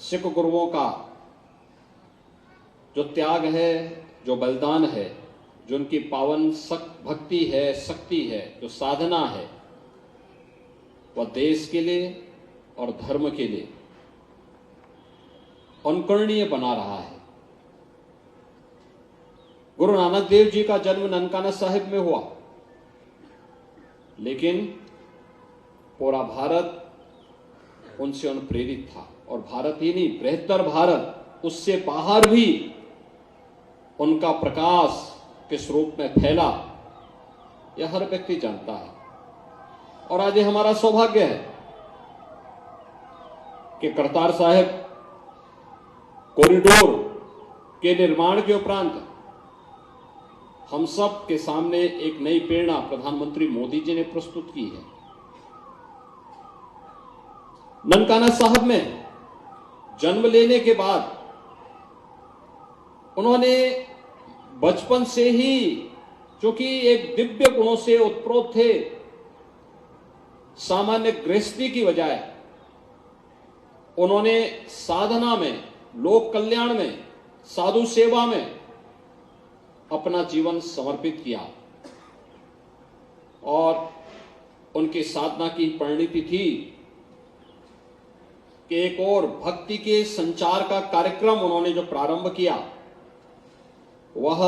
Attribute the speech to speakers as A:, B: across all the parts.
A: सिख गुरुओं का जो त्याग है, जो बलिदान है, जो उनकी पावन भक्ति है, शक्ति है, जो साधना है, वह देश के लिए और धर्म के लिए अनुकरणीय बना रहा है। गुरु नानक देव जी का जन्म ननकाना साहिब में हुआ, लेकिन पूरा भारत उनसे अनुप्रेरित था, और भारत ही नहीं, बृहत्तर भारत, उससे बाहर भी उनका प्रकाश किस रूप में फैला, यह हर व्यक्ति जानता है। और आज हमारा सौभाग्य है कि करतार साहिब कॉरिडोर के निर्माण के उपरांत हम सब के सामने एक नई प्रेरणा प्रधानमंत्री मोदी जी ने प्रस्तुत की है। ननकाना साहब में जन्म लेने के बाद उन्होंने बचपन से ही, चूंकि एक दिव्य गुणों से उत्प्रोत थे, सामान्य गृहस्थी की बजाय उन्होंने साधना में, लोक कल्याण में, साधु सेवा में अपना जीवन समर्पित किया। और उनकी साधना की परिणति थी कि एक और भक्ति के संचार का कार्यक्रम उन्होंने जो प्रारंभ किया, वह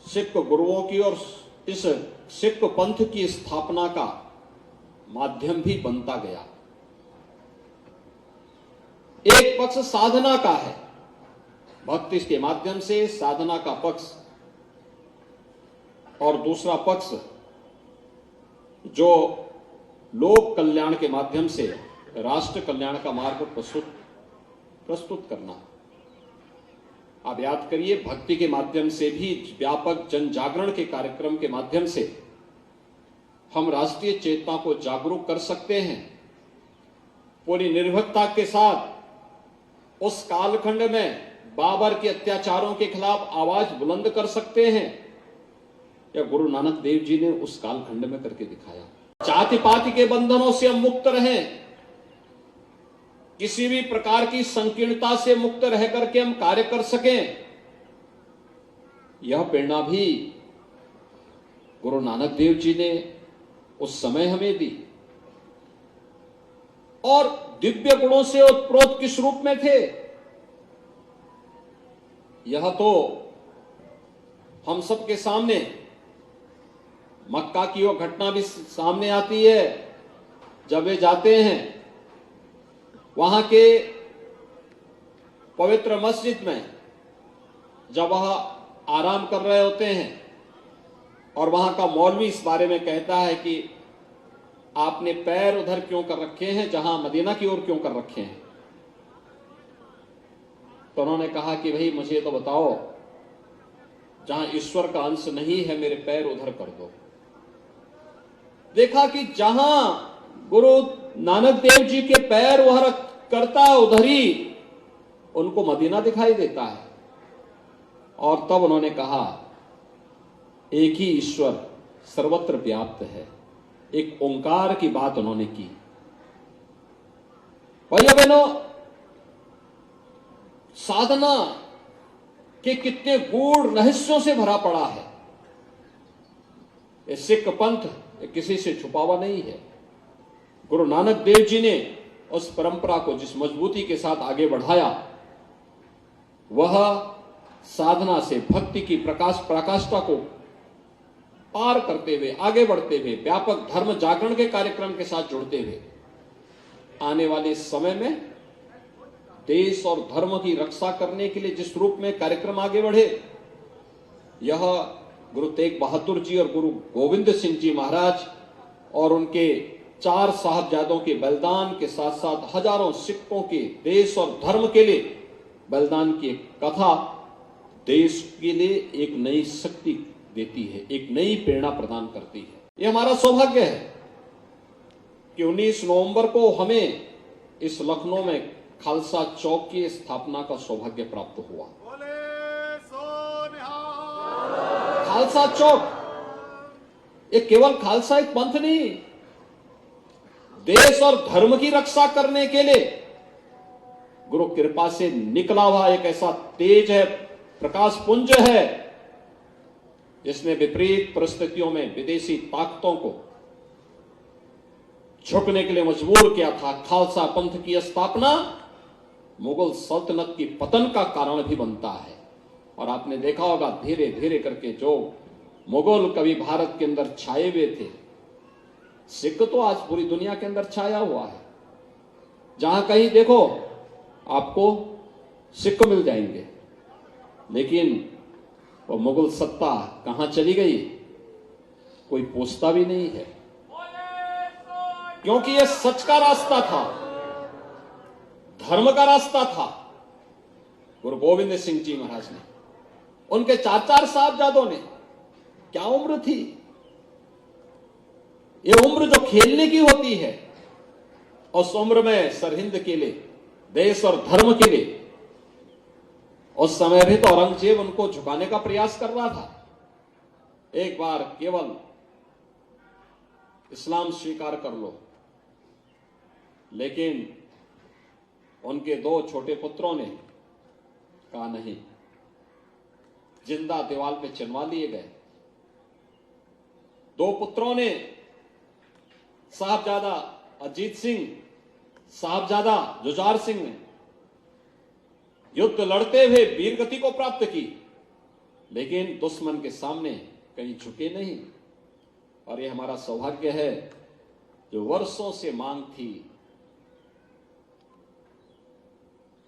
A: सिख गुरुओं की और इस सिख पंथ की स्थापना का माध्यम भी बनता गया। एक पक्ष साधना का है, भक्ति के माध्यम से साधना का पक्ष, और दूसरा पक्ष जो लोक कल्याण के माध्यम से राष्ट्र कल्याण का मार्ग प्रस्तुत करना। आप याद करिए, भक्ति के माध्यम से भी, व्यापक जन जागरण के कार्यक्रम के माध्यम से हम राष्ट्रीय चेतना को जागरूक कर सकते हैं। पूरी निर्भीकता के साथ उस कालखंड में बाबर के अत्याचारों के खिलाफ आवाज बुलंद कर सकते हैं, या गुरु नानक देव जी ने उस कालखंड में करके दिखाया। जाति पाति के बंधनों से हम मुक्त रहें, किसी भी प्रकार की संकीर्णता से मुक्त रह करके हम कार्य कर सकें, यह प्रेरणा भी गुरु नानक देव जी ने उस समय हमें दी। और दिव्य गुणों से उत्प्रोत किस रूप में थे, यह तो हम सबके सामने, मक्का की वो घटना भी सामने आती है। जब वे जाते हैं वहां के पवित्र मस्जिद में, जब वह आराम कर रहे होते हैं, और वहां का मौलवी इस बारे में कहता है कि आपने पैर उधर क्यों कर रखे हैं, जहां मदीना की ओर क्यों कर रखे हैं। तो उन्होंने कहा कि भाई मुझे तो बताओ, जहां ईश्वर का अंश नहीं है, मेरे पैर उधर कर दो। देखा कि जहां गुरु नानक देव जी के पैर वह करता है, उधर ही उनको मदीना दिखाई देता है। और तब उन्होंने कहा, एक ही ईश्वर सर्वत्र व्याप्त है। एक ओंकार की बात उन्होंने की। भाइयों बहनों, साधना के कितने गूढ़ रहस्यों से भरा पड़ा है। ये सिख पंथ किसी से छुपा हुआ नहीं है। गुरु नानक देव जी ने उस परंपरा को जिस मजबूती के साथ आगे बढ़ाया, वह साधना से भक्ति की प्रकाष्ठा को पार करते हुए, आगे बढ़ते हुए, व्यापक धर्म जागरण के कार्यक्रम के साथ जुड़ते हुए, आने वाले समय में देश और धर्म की रक्षा करने के लिए जिस रूप में कार्यक्रम आगे बढ़े, यह गुरु तेग बहादुर जी और गुरु गोविंद सिंह जी महाराज और उनके 4 साहबजादों के बलिदान के साथ साथ हजारों सिखों के देश और धर्म के लिए बलिदान की एक कथा देश के लिए एक नई शक्ति देती है, एक नई प्रेरणा प्रदान करती है। यह हमारा सौभाग्य है कि 19 नवंबर को हमें इस लखनऊ में खालसा चौक की स्थापना का सौभाग्य प्राप्त हुआ। खालसा चौक, ये केवल खालसा एक पंथ नहीं, देश और धर्म की रक्षा करने के लिए गुरु कृपा से निकला हुआ एक ऐसा तेज है, प्रकाश पुंज है, जिसने विपरीत परिस्थितियों में विदेशी ताकतों को झुकने के लिए मजबूर किया था। खालसा पंथ की स्थापना मुगल सल्तनत की पतन का कारण भी बनता है। और आपने देखा होगा धीरे धीरे करके जो मुगल कभी भारत के अंदर छाए हुए थे, सिख तो आज पूरी दुनिया के अंदर छाया हुआ है। जहां कहीं देखो आपको सिख मिल जाएंगे, लेकिन वो मुगल सत्ता कहां चली गई कोई पूछता भी नहीं है, क्योंकि ये सच का रास्ता था, धर्म का रास्ता था। गुरु गोविंद सिंह जी महाराज ने, उनके 4 साहबजादों ने, क्या उम्र थी, ये उम्र जो खेलने की होती है, उस उम्र में सरहिंद के लिए, देश और धर्म के लिए, उस समय भी तो औरंगजेब उनको झुकाने का प्रयास कर रहा था। एक बार केवल इस्लाम स्वीकार कर लो, लेकिन उनके 2 छोटे पुत्रों ने कहा नहीं, जिंदा दीवाल पे चिनवा लिए गए। 2 पुत्रों ने, साहबजादा अजीत सिंह, साहबजादा जुझार सिंह ने युद्ध लड़ते हुए वीर गति को प्राप्त की, लेकिन दुश्मन के सामने कहीं झुके नहीं। और ये हमारा सौभाग्य है जो वर्षों से मांग थी,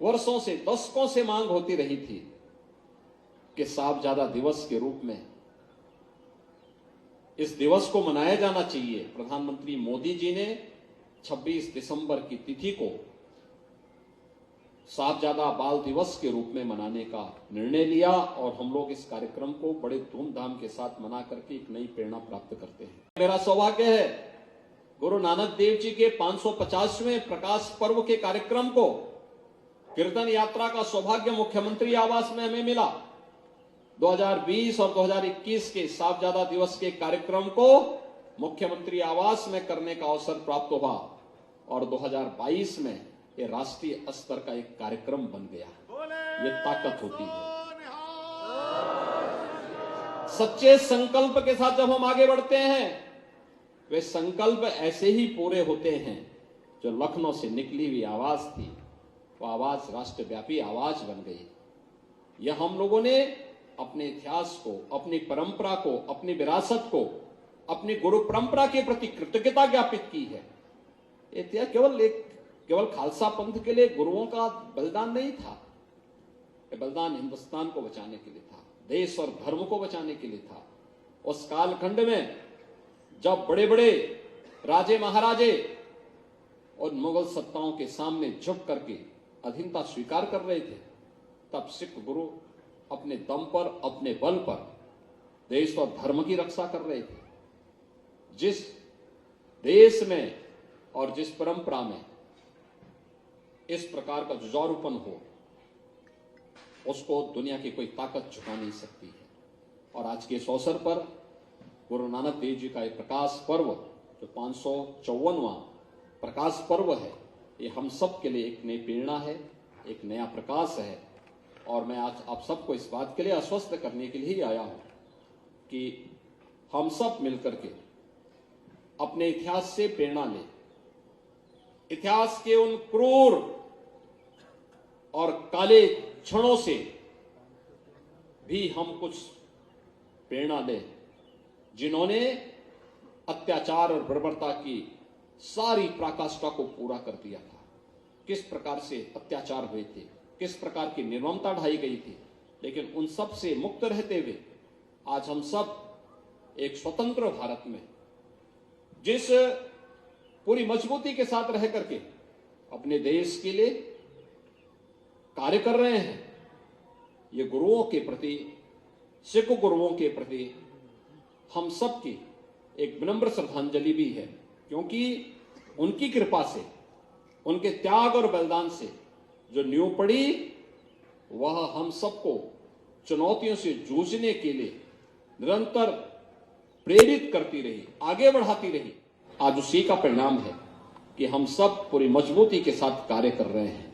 A: वर्षों से, दशकों से मांग होती रही थी कि साहबजादा दिवस के रूप में इस दिवस को मनाया जाना चाहिए। प्रधानमंत्री मोदी जी ने 26 दिसंबर की तिथि को साहबजादा बाल दिवस के रूप में मनाने का निर्णय लिया, और हम लोग इस कार्यक्रम को बड़े धूमधाम के साथ मना करके एक नई प्रेरणा प्राप्त करते हैं। मेरा सौभाग्य है गुरु नानक देव जी के 550वें प्रकाश पर्व के कार्यक्रम को कीर्तन यात्रा का सौभाग्य मुख्यमंत्री आवास में हमें मिला। 2020 और 2021 के साहबजादा दिवस के कार्यक्रम को मुख्यमंत्री आवास में करने का अवसर प्राप्त हुआ, और 2022 में ये राष्ट्रीय स्तर का एक कार्यक्रम बन गया। ये ताकत होती है। सच्चे संकल्प के साथ जब हम आगे बढ़ते हैं, वे संकल्प ऐसे ही पूरे होते हैं। जो लखनऊ से निकली हुई आवाज थी, वो आवाज राष्ट्रव्यापी आवाज बन गई। यह हम लोगों ने अपने इतिहास को, अपनी परंपरा को, अपनी विरासत को, अपनी गुरु परंपरा के प्रति कृतज्ञता ज्ञापित की है। यह केवल खालसा पंथ के लिए गुरुओं का बलिदान नहीं था, यह बलिदान हिंदुस्तान को बचाने के लिए था, देश और धर्म को बचाने के लिए था। उस कालखंड में जब बड़े बड़े राजे महाराजे और मुगल सत्ताओं के सामने झुक करके अधीनता स्वीकार कर रहे थे, तब सिख गुरु अपने दम पर, अपने बल पर देश और धर्म की रक्षा कर रहे थे। जिस देश में और जिस परंपरा में इस प्रकार का जुझारूपन हो, उसको दुनिया की कोई ताकत झुका नहीं सकती है। और आज के इस अवसर पर गुरु नानक देव जी का एक प्रकाश पर्व, जो 554वां प्रकाश पर्व है, ये हम सब के लिए एक नई प्रेरणा है, एक नया प्रकाश है। और मैं आज आप सबको इस बात के लिए आश्वस्त करने के लिए ही आया हूं कि हम सब मिलकर के अपने इतिहास से प्रेरणा लें। इतिहास के उन क्रूर और काले क्षणों से भी हम कुछ प्रेरणा लें, जिन्होंने अत्याचार और बर्बरता की सारी पराकाष्ठा को पूरा कर दिया था। किस प्रकार से अत्याचार हुए थे, किस प्रकार की निर्ममता ढाई गई थी, लेकिन उन सब से मुक्त रहते हुए आज हम सब एक स्वतंत्र भारत में जिस पूरी मजबूती के साथ रह करके अपने देश के लिए कार्य कर रहे हैं, ये गुरुओं के प्रति, सिख गुरुओं के प्रति हम सब की एक विनम्र श्रद्धांजलि भी है, क्योंकि उनकी कृपा से, उनके त्याग और बलिदान से जो नींव पड़ी, वह हम सबको चुनौतियों से जूझने के लिए निरंतर प्रेरित करती रही, आगे बढ़ाती रही। आज उसी का परिणाम है कि हम सब पूरी मजबूती के साथ कार्य कर रहे हैं।